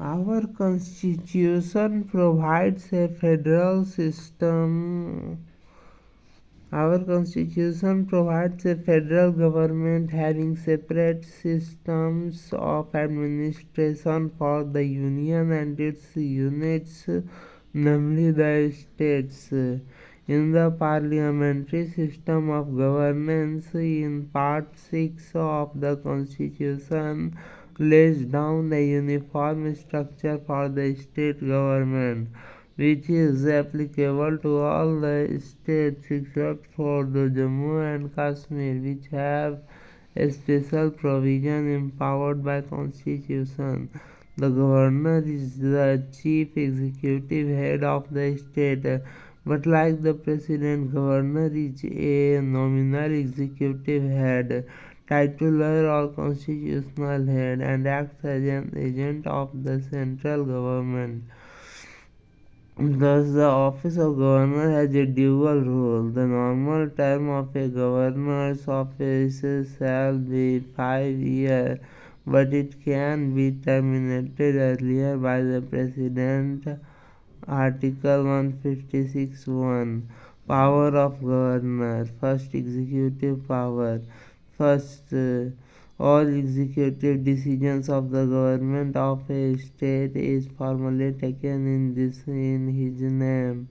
Our constitution provides a federal system. Our constitution provides a federal government having separate systems of administration for the union and its units, namely the states. In the parliamentary system of governance, in Part 6 of the Constitution, lays down a uniform structure for the state government, which is applicable to all the states except for the Jammu and Kashmir, which have a special provision empowered by Constitution. The governor is the chief executive head of the state, but like the president, governor is a nominal executive head, titular or constitutional head, and acts as an agent of the central government. Thus, the office of governor has a dual role. The normal term of a governor's office shall be 5 years, but it can be terminated earlier by the President. Article 156(1). Power of Governor. First, executive power. First, all executive decisions of the government of a state is formally taken in his name.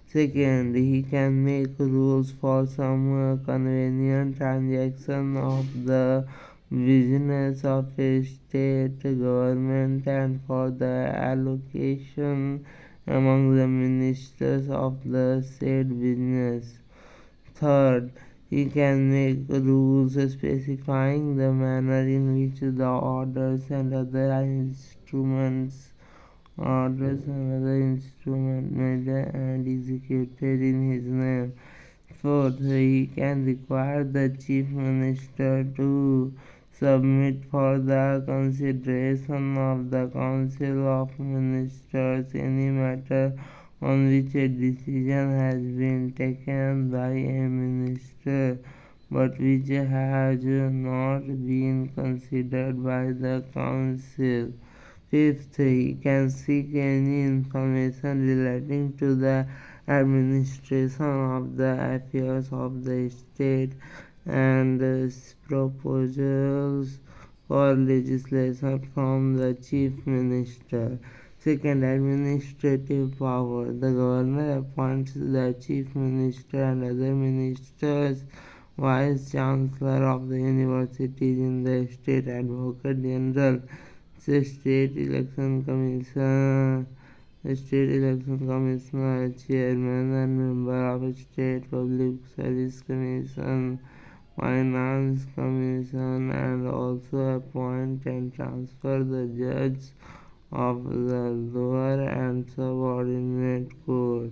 Second, he can make rules for some convenient transaction of the business of a state government and for the allocation among the ministers of the said business. Third, he can make rules specifying the manner in which the orders and other instruments made and executed in his name. Fourth, he can require the chief minister to submit for the consideration of the council of ministers any matter on which a decision has been taken by a minister, but which has not been considered by the council. Fifth, he can seek any information relating to the administration of the affairs of the state and proposals for legislation from the chief minister. Second, administrative power. The governor appoints the chief minister and other ministers, vice chancellor of the universities in the state, advocate general, state election commissioner, chairman and member of state public service commission, finance commission, and also appoint and transfer the judge of the lower and subordinate court.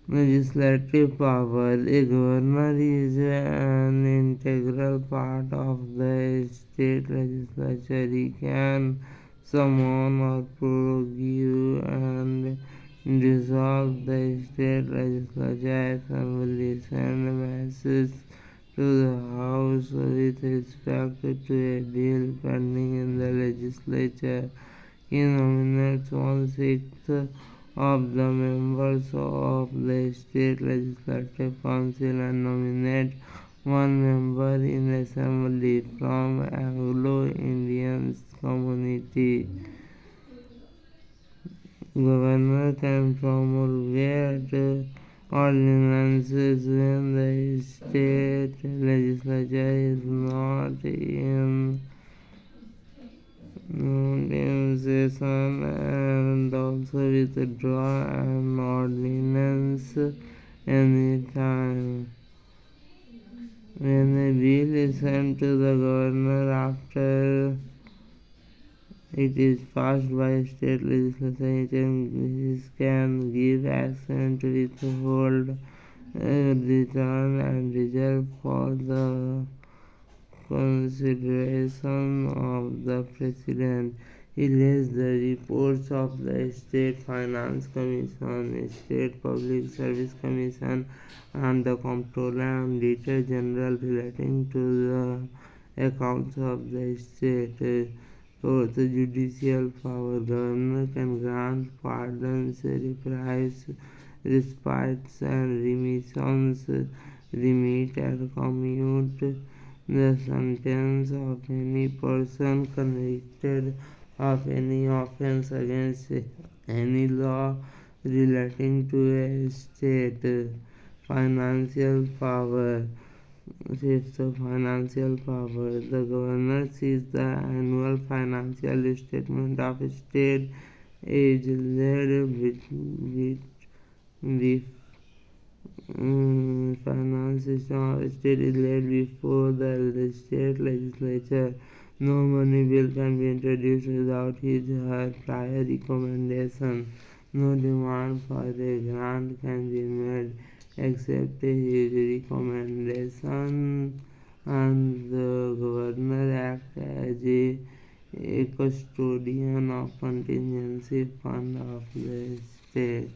Legislative power. A governor is an integral part of the state legislature. He can summon or prorogue and dissolve the state legislature assembly, send messages to the House with respect to a bill pending in the legislature. He nominates 1/6 of the members of the state legislative council and nominate one member in assembly from Anglo-Indian community. Governor can promulgate ordinances when the state legislature is not in session and also withdraw an ordinance anytime. When a bill is sent to the governor after it is passed by a state legislature, he can give assent, withhold, return, and reserve for the consideration of the President. He lays the reports of the State Finance Commission, State Public Service Commission, and the Comptroller and Auditor General relating to the accounts of the state. Fourth, judicial power. Governor can grant pardons, reprise, respites, and remissions, remit or commute the sentence of any person convicted of any offence against any law relating to a state. Financial power. Fifth, financial power. The governor sees the annual financial statement of a state is led with finance system of a state is laid before the state legislature. No money bill can be introduced without his or her prior recommendation. No demand for a grant can be made except his recommendation, and the governor acts as a custodian of contingency fund of the state.